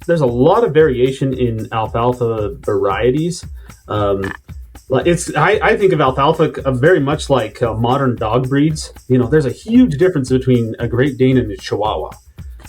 there's a lot of variation in alfalfa varieties. I think of alfalfa very much like modern dog breeds. There's a huge difference between a Great Dane and a Chihuahua.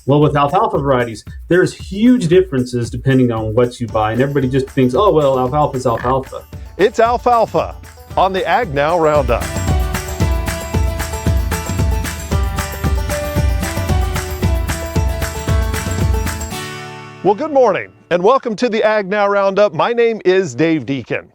Well, with alfalfa varieties, there's huge differences depending on what you buy, and everybody just thinks, oh, well, alfalfa is alfalfa. It's alfalfa on the AgNow Roundup. Well, good morning and welcome to the AgNow Roundup. My name is Dave Deacon.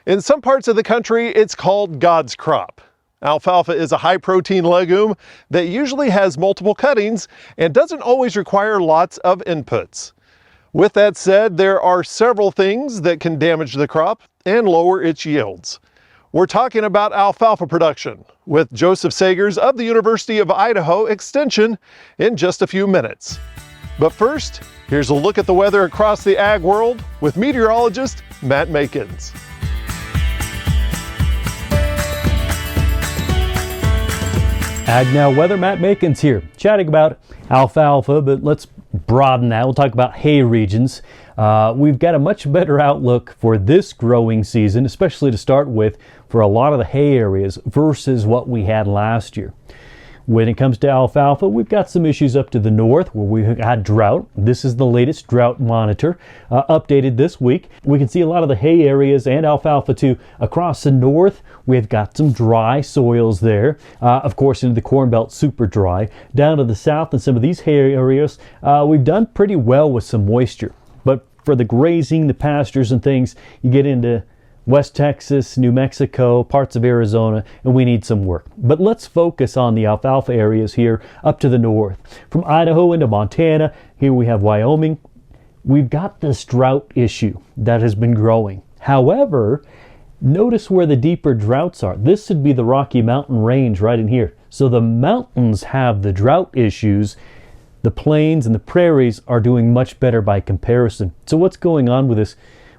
In some parts of the country, it's called God's crop. Alfalfa is a high-protein legume that usually has multiple cuttings and doesn't always require lots of inputs. With that said, there are several things that can damage the crop and lower its yields. We're talking about alfalfa production with Joseph Sagers of the University of Idaho Extension in just a few minutes. But first, here's a look at the weather across the ag world with meteorologist Matt Makins. AgNow Weather, Matt Makins here, chatting about alfalfa, but let's broaden that. We'll talk about hay regions. We've got a much better outlook for this growing season, especially to start with, for a lot of the hay areas versus what we had last year. When it comes to alfalfa, we've got some issues up to the north where we've had drought. This is the latest drought monitor updated this week. We can see a lot of the hay areas and alfalfa too across the north. We've got some dry soils there. Of course, into the Corn Belt, super dry. Down to the south and some of these hay areas, we've done pretty well with some moisture. But for the grazing, the pastures and things, you get into West Texas, New Mexico, parts of Arizona, and we need some work. But let's focus on the alfalfa areas here up to the north. From Idaho into Montana, here we have Wyoming. We've got this drought issue that has been growing. However, notice where the deeper droughts are. This would be the Rocky Mountain Range right in here. So the mountains have the drought issues. The plains and the prairies are doing much better by comparison. So what's going on with this?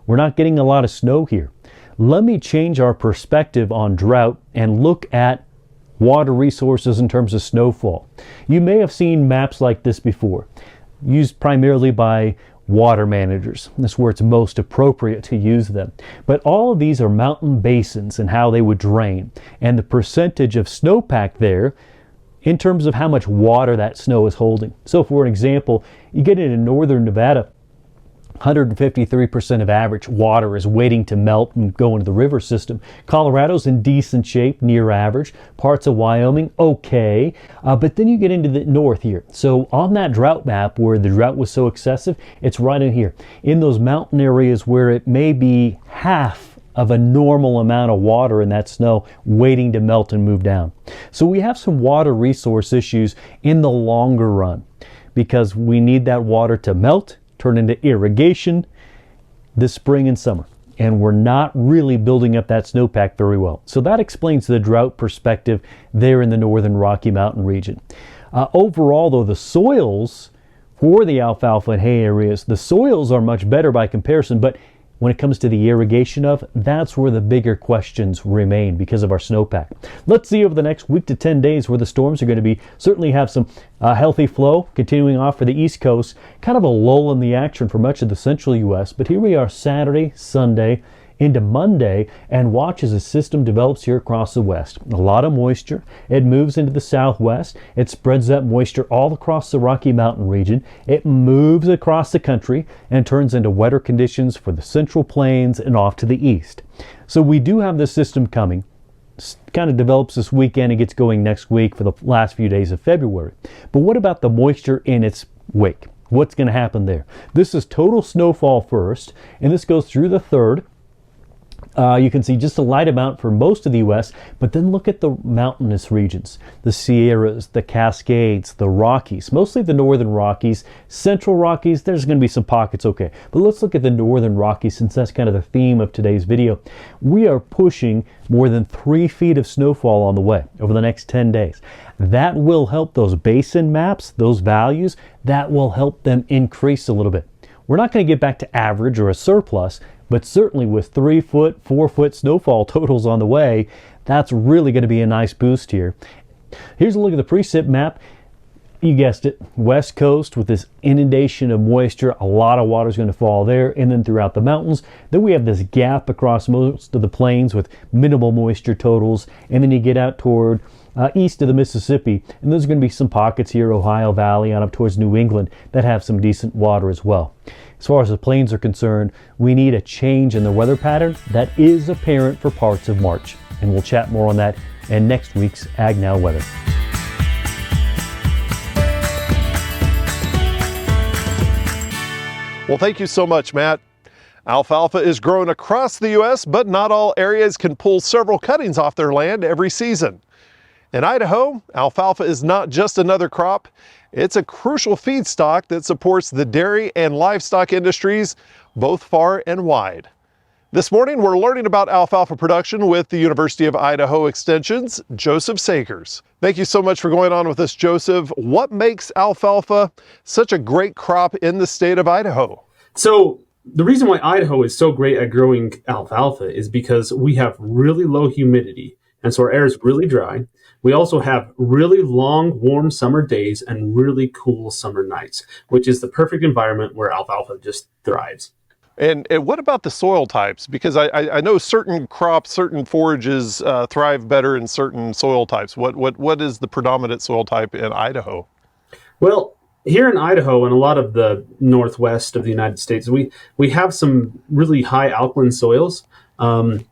We're not getting a lot of snow here. Let me change our perspective on drought and look at water resources in terms of snowfall. You may have seen maps like this before, used primarily by water managers. That's where it's most appropriate to use them. But all of these are mountain basins and how they would drain, and the percentage of snowpack there in terms of how much water that snow is holding. So for an example, you get into northern Nevada, 153% of average water is waiting to melt and go into the river system. Colorado's in decent shape, near average. Parts of Wyoming, okay. But then you get into the north here. So on that drought map where the drought was so excessive, it's right in here. In those mountain areas where it may be half of a normal amount of water in that snow waiting to melt and move down. So we have some water resource issues in the longer run because we need that water to melt, turn into irrigation this spring and summer. And we're not really building up that snowpack very well. So that explains the drought perspective there in the northern Rocky Mountain region. Overall, though, the soils for the alfalfa and hay areas, the soils are much better by comparison, but when it comes to the irrigation that's where the bigger questions remain because of our snowpack. Let's see over the next week to 10 days where the storms are going to be. Certainly have some healthy flow continuing off for the East Coast. Kind of a lull in the action for much of the central U.S. But here we are Saturday, Sunday, into Monday, and watch as a system develops here across the west. A lot of moisture. It moves into the southwest. It spreads that moisture all across the Rocky Mountain region. It moves across the country and turns into wetter conditions for the central plains and off to the east. So we do have this system coming. Kind of develops this weekend and gets going next week for the last few days of February. But what about the moisture in its wake? What's going to happen there? This is total snowfall first, and this goes through the 3rd. You can see just a light amount for most of the U.S., but then look at the mountainous regions, the Sierras, the Cascades, the Rockies, mostly the northern Rockies, central Rockies, there's going to be some pockets, okay. But let's look at the northern Rockies since that's kind of the theme of today's video. We are pushing more than 3 feet of snowfall on the way over the next 10 days. That will help those basin maps, those values, that will help them increase a little bit. We're not going to get back to average or a surplus, but certainly with 3 foot, 4 foot snowfall totals on the way, that's really going to be a nice boost here. Here's a look at the precip map. You guessed it, West Coast with this inundation of moisture, a lot of water is going to fall there, and then throughout the mountains. Then we have this gap across most of the plains with minimal moisture totals, and then you get out toward east of the Mississippi, and there's going to be some pockets here, Ohio Valley on up towards New England, that have some decent water as well. As far as the plains are concerned, we need a change in the weather pattern that is apparent for parts of March, and we'll chat more on that in next week's AgNow Weather. Well, thank you so much, Matt. Alfalfa is grown across the U.S., but not all areas can pull several cuttings off their land every season. In Idaho, alfalfa is not just another crop. It's a crucial feedstock that supports the dairy and livestock industries, both far and wide. This morning, we're learning about alfalfa production with the University of Idaho Extension's Joseph Sagers. Thank you so much for going on with us, Joseph. What makes alfalfa such a great crop in the state of Idaho? So the reason why Idaho is so great at growing alfalfa is because we have really low humidity, and so our air is really dry. We also have really long, warm summer days and really cool summer nights, which is the perfect environment where alfalfa just thrives. And what about the soil types? Because I know certain crops, certain forages thrive better in certain soil types. What is the predominant soil type in Idaho? Well, here in Idaho and a lot of the northwest of the United States, we have some really high alkaline soils, and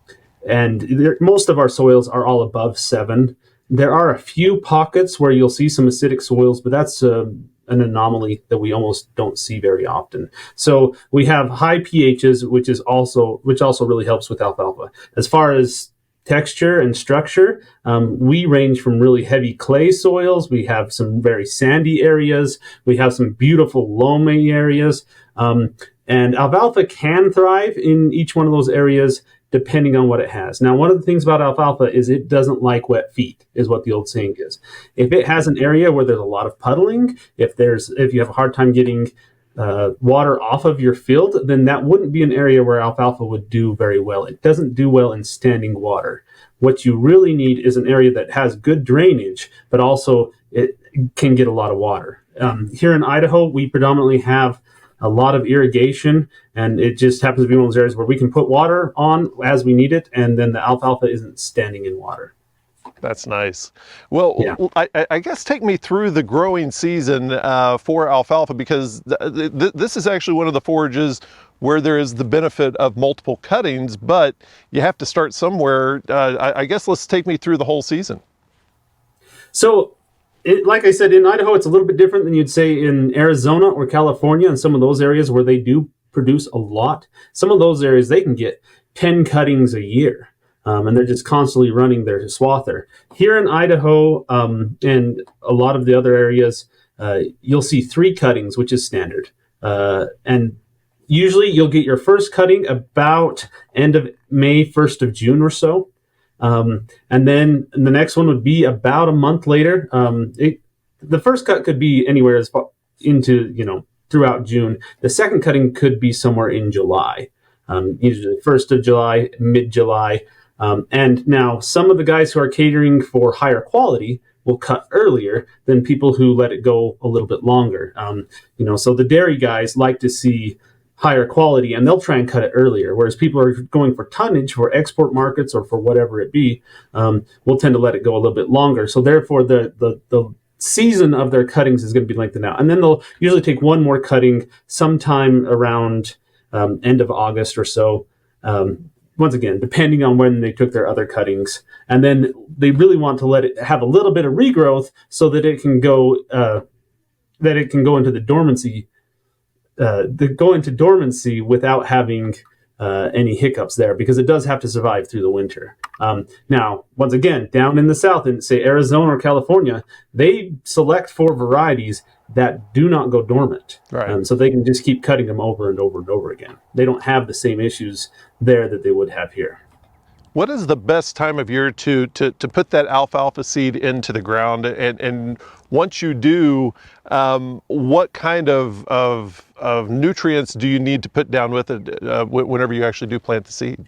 most of our soils are all above 7. There are a few pockets where you'll see some acidic soils, but that's an anomaly that we almost don't see very often. So we have high pHs, which also really helps with alfalfa. As far as texture and structure, we range from really heavy clay soils. We have some very sandy areas. We have some beautiful loamy areas. And alfalfa can thrive in each one of those areas depending on what it has. Now, one of the things about alfalfa is it doesn't like wet feet, is what the old saying is. If it has an area where there's a lot of puddling, if you have a hard time getting water off of your field, then that wouldn't be an area where alfalfa would do very well. It doesn't do well in standing water. What you really need is an area that has good drainage, but also it can get a lot of water. Here in Idaho, we predominantly have a lot of irrigation, and it just happens to be one of those areas where we can put water on as we need it, and then the alfalfa isn't standing in water. That's nice. Well, Yeah. I guess take me through the growing season for alfalfa, because this is actually one of the forages where there is the benefit of multiple cuttings, but you have to start somewhere. I guess let's take me through the whole season. So, like I said, in Idaho, it's a little bit different than you'd say in Arizona or California, and some of those areas where they do produce a lot. Some of those areas, they can get 10 cuttings a year, and they're just constantly running their swather. Here in Idaho and a lot of the other areas, you'll see 3 cuttings, which is standard. And usually you'll get your first cutting about end of May, 1st of June or so. And then the next one would be about a month later. The first cut could be anywhere as far into, throughout June. The second cutting could be somewhere in July, usually 1st of July, mid-July. And now some of the guys who are catering for higher quality will cut earlier than people who let it go a little bit longer. So the dairy guys like to see higher quality, and they'll try and cut it earlier. Whereas people are going for tonnage for export markets or for whatever it be, will tend to let it go a little bit longer. So therefore, the season of their cuttings is going to be lengthened out. And then they'll usually take one more cutting sometime around end of August or so. Once again, depending on when they took their other cuttings. And then they really want to let it have a little bit of regrowth so that it can go into the dormancy. Go into dormancy without having any hiccups there, because it does have to survive through the winter. Now, once again, down in the south, in say Arizona or California, they select for varieties that do not go dormant. Right. So they can just keep cutting them over and over and over again. They don't have the same issues there that they would have here. What is the best time of year to put that alfalfa seed into the ground? And once you do, what kind of nutrients do you need to put down with it whenever you actually do plant the seed?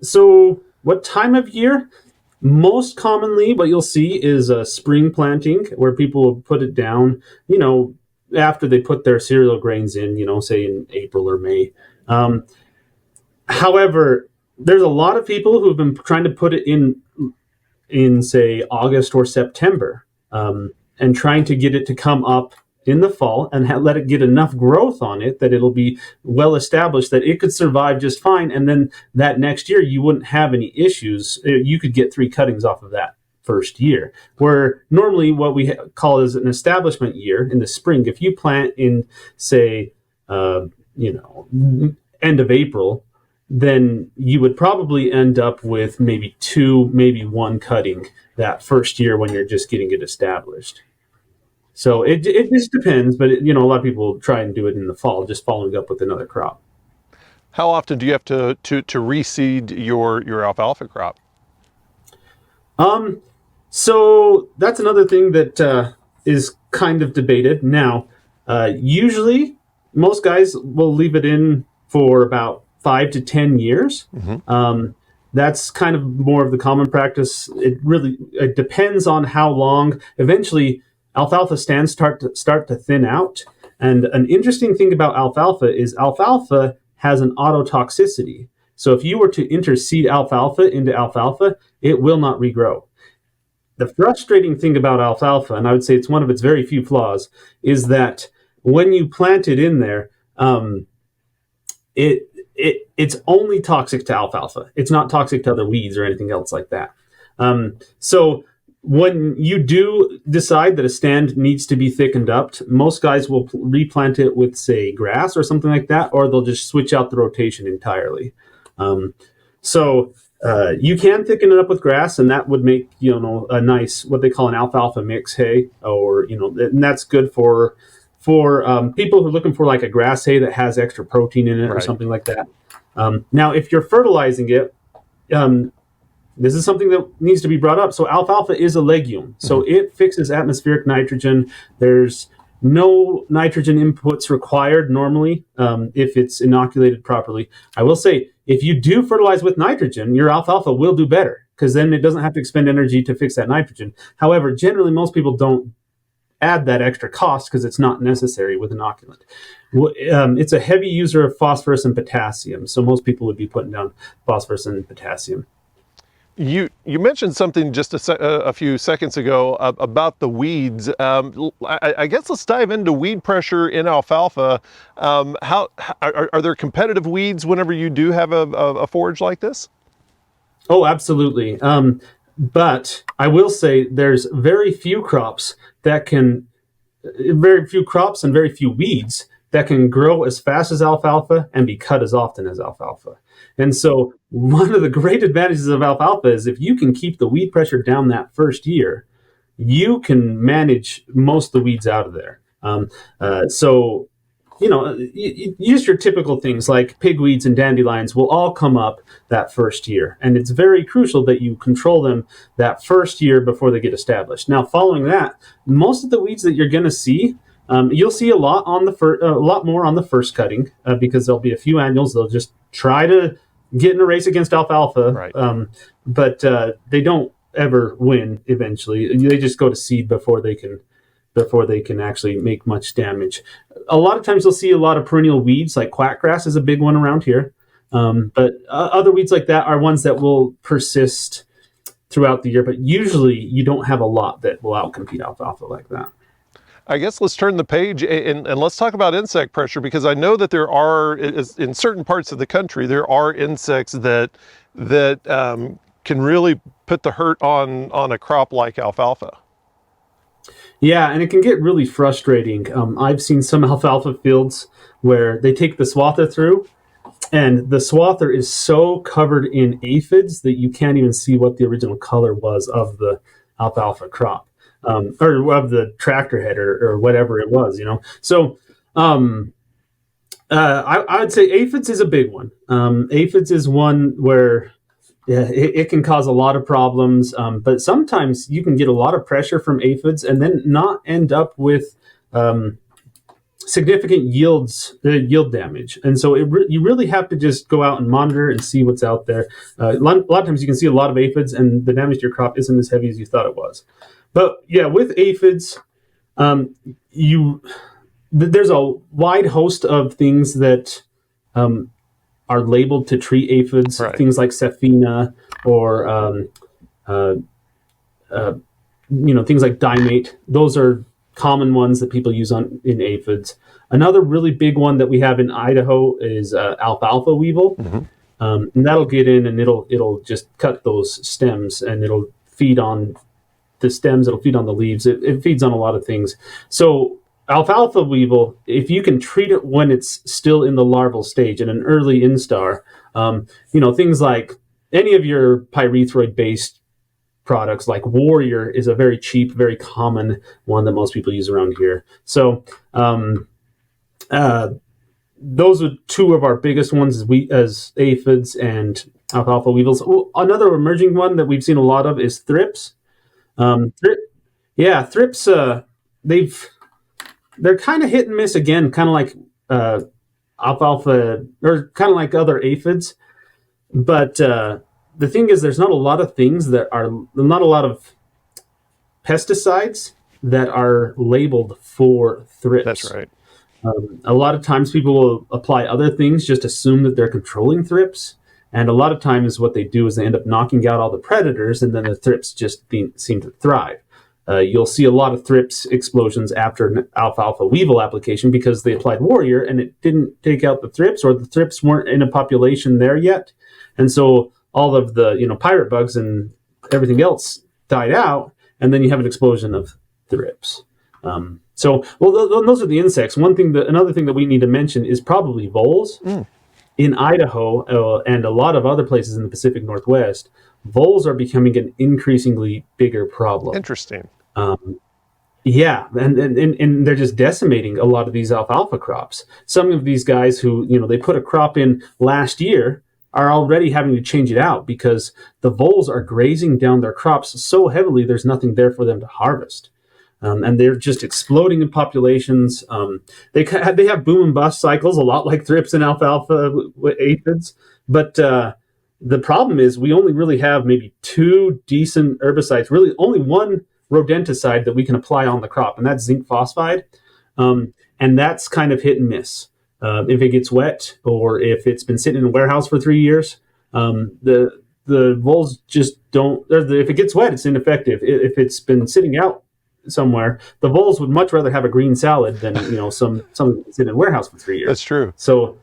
So what time of year? Most commonly, what you'll see is a spring planting where people will put it down, after they put their cereal grains in, say in April or May. However, there's a lot of people who've been trying to put it in say August or September, and trying to get it to come up in the fall and let it get enough growth on it that it'll be well established that it could survive just fine. And then that next year you wouldn't have any issues. You could get 3 cuttings off of that first year, where normally what we call is an establishment year in the spring. If you plant in, say, end of April, then you would probably end up with maybe 2, maybe 1 cutting that first year when you're just getting it established. So it just depends, but a lot of people try and do it in the fall, just following up with another crop. How often do you have to reseed your alfalfa crop? So that's another thing that is kind of debated. Now, usually most guys will leave it in for about 5 to 10 years. That's kind of more of the common practice. It depends on how long. Eventually, alfalfa stands start to thin out. And an interesting thing about alfalfa is alfalfa has an autotoxicity. So if you were to interseed alfalfa into alfalfa, it will not regrow. The frustrating thing about alfalfa, and I would say it's one of its very few flaws, is that when you plant it in there, it's only toxic to alfalfa. It's not toxic to other weeds or anything else like that. So when you do decide that a stand needs to be thickened up, most guys will replant it with, say, grass or something like that, or they'll just switch out the rotation entirely. So you can thicken it up with grass, and that would make a nice, what they call an alfalfa mix hay, or and that's good for people who are looking for like a grass hay that has extra protein in it, or something like that. Now, if you're fertilizing it, this is something that needs to be brought up. So alfalfa is a legume, so it fixes atmospheric nitrogen. There's no nitrogen inputs required normally if it's inoculated properly. I will say, if you do fertilize with nitrogen, your alfalfa will do better, because then it doesn't have to expend energy to fix that nitrogen. However, generally most people don't add that extra cost because it's not necessary with inoculant. It's a heavy user of phosphorus and potassium, so most people would be putting down phosphorus and potassium. You mentioned something just a few seconds ago about the weeds. I guess let's dive into weed pressure in alfalfa. How are there competitive weeds whenever you do have a forage like this? Oh, absolutely. But I will say there's very few crops and very few weeds that can grow as fast as alfalfa and be cut as often as alfalfa. And so one of the great advantages of alfalfa is if you can keep the weed pressure down that first year, you can manage most of the weeds out of there. So use your typical things like pigweeds and dandelions will all come up that first year. And it's very crucial that you control them that first year before they get established. Now, following that, most of the weeds that you're going to see, you'll see a lot more on the first cutting, because there'll be a few annuals. They'll just try to get in a race against alfalfa, but they don't ever win. Eventually, they just go to seed before they can actually make much damage. A lot of times you'll see a lot of perennial weeds, like quackgrass is a big one around here. But other weeds like that are ones that will persist throughout the year. But usually you don't have a lot that will outcompete alfalfa like that. I guess let's turn the page and let's talk about insect pressure, because I know that there are, in certain parts of the country, there are insects that can really put the hurt on a crop like alfalfa. Yeah, and it can get really frustrating. I've seen some alfalfa fields where they take the swather through, and the swather is so covered in aphids that you can't even see what the original color was of the alfalfa crop. Or of the tractor head or whatever it was, So I would say aphids is a big one. Aphids is one where it can cause a lot of problems, but sometimes you can get a lot of pressure from aphids and then not end up with significant yield damage. And so you really have to just go out and monitor and see what's out there. A lot of times you can see a lot of aphids, and the damage to your crop isn't as heavy as you thought it was. But yeah, with aphids, there's a wide host of things that are labeled to treat aphids, Right. things like Cephina or things like dimate. Those are common ones that people use in aphids. Another really big one that we have in Idaho is alfalfa weevil, and that'll get in and it'll just cut those stems, and it'll feed on the stems. It'll feed on the leaves. It feeds on a lot of things. So alfalfa weevil, if you can treat it when it's still in the larval stage, in an early instar, things like any of your pyrethroid-based products like Warrior is a very cheap, very common one that most people use around here. So those are two of our biggest ones as aphids and alfalfa weevils. Another emerging one that we've seen a lot of is thrips. Thrips, they're kind of hit and miss again, kind of like alfalfa, or kind of like other aphids. But the thing is, there's not a lot of pesticides that are labeled for thrips. That's right. A lot of times people will apply other things, just assume that they're controlling thrips. And a lot of times what they do is they end up knocking out all the predators, and then the thrips just seem to thrive. You'll see a lot of thrips explosions after an alfalfa weevil application because they applied Warrior and it didn't take out the thrips, or the thrips weren't in a population there yet. And so all of the pirate bugs and everything else died out, and then you have an explosion of thrips. Those are the insects. Another thing that we need to mention is probably voles. In Idaho and a lot of other places in the Pacific Northwest, voles are becoming an increasingly bigger problem. Interesting. And they're just decimating a lot of these alfalfa crops. Some of these guys who, they put a crop in last year are already having to change it out because the voles are grazing down their crops so heavily there's nothing there for them to harvest. And they're just exploding in populations. They have boom and bust cycles, a lot like thrips and alfalfa aphids. But the problem is we only really have maybe 2 decent herbicides, really only one rodenticide that we can apply on the crop, and that's zinc phosphide. And that's kind of hit and miss. If it gets wet or if it's been sitting in a warehouse for 3 years, the voles just don't, if it gets wet, it's ineffective. If it's been sitting out somewhere, the voles would much rather have a green salad than some sit in a warehouse for 3 years. That's true. So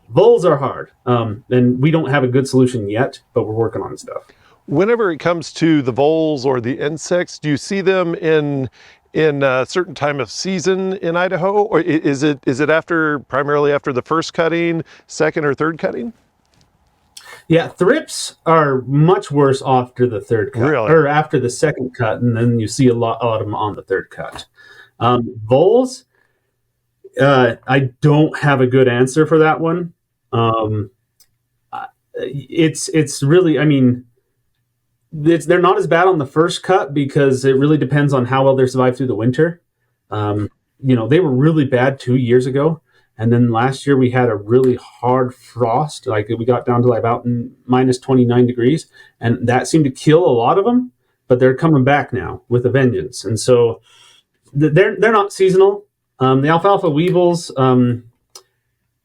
voles are hard, and we don't have a good solution yet, but we're working on stuff. Whenever it comes to the voles or the insects, do you see them in a certain time of season in Idaho, or is it primarily after the first cutting, second or third cutting? Yeah, thrips are much worse after the third cut, Really? or after the second cut, and then you see a lot of them on the third cut. Voles, I don't have a good answer for that one. It's really, they're not as bad on the first cut because it really depends on how well they survive through the winter. They were really bad 2 years ago. And then last year we had a really hard frost, like we got down to like about minus 29 degrees, and that seemed to kill a lot of them, but they're coming back now with a vengeance. And so they're not seasonal. The alfalfa weevils,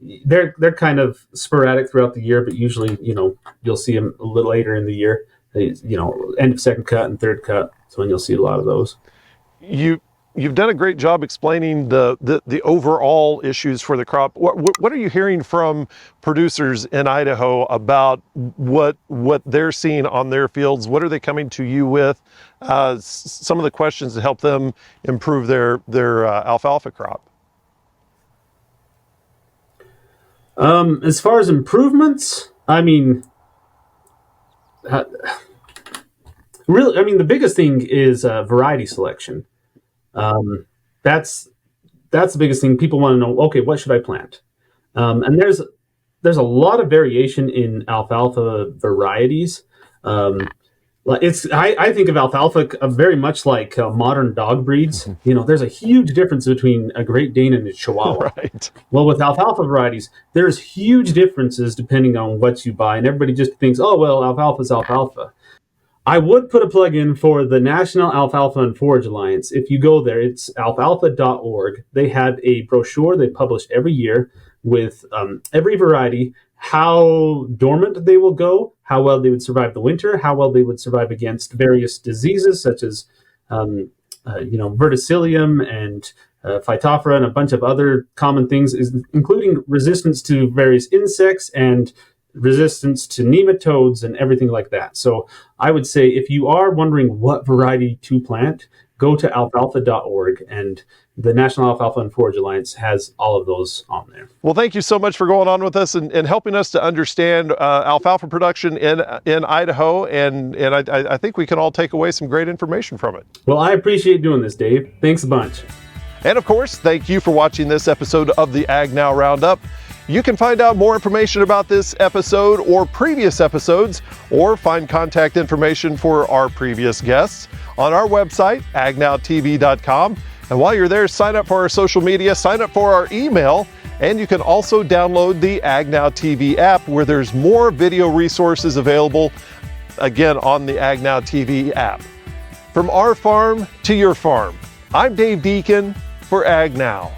they're kind of sporadic throughout the year, but usually, you'll see them a little later in the year, end of second cut and third cut. So when you'll see a lot of those. You've done a great job explaining the overall issues for the crop. What are you hearing from producers in Idaho about what they're seeing on their fields? What are they coming to you with? Some of the questions to help them improve their alfalfa crop. As far as improvements, really, the biggest thing is variety selection. That's the biggest thing. People want to know, okay, what should I plant? And there's a lot of variation in alfalfa varieties. I think of alfalfa very much like modern dog breeds. There's a huge difference between a Great Dane and a Chihuahua. Right. Well, with alfalfa varieties, there's huge differences depending on what you buy, and everybody just thinks, oh, well, alfalfa's alfalfa. I would put a plug in for the National Alfalfa and Forage Alliance. If you go there, it's alfalfa.org. They have a brochure they publish every year with every variety, how dormant they will go, how well they would survive the winter, how well they would survive against various diseases such as verticillium and phytophthora and a bunch of other common things, including resistance to various insects and resistance to nematodes and everything like that. So I would say if you are wondering what variety to plant, go to alfalfa.org, and the National Alfalfa and Forage Alliance has all of those on there. Well, thank you so much for going on with us and helping us to understand alfalfa production in Idaho, and I think we can all take away some great information from it. Well, I appreciate doing this, Dave. Thanks a bunch. And of course, thank you for watching this episode of the AgNow Roundup. You can find out more information about this episode or previous episodes, or find contact information for our previous guests on our website, agnowtv.com. And while you're there, sign up for our social media, sign up for our email, and you can also download the AgNow TV app, where there's more video resources available, again, on the AgNow TV app. From our farm to your farm, I'm Dave Deacon for AgNow.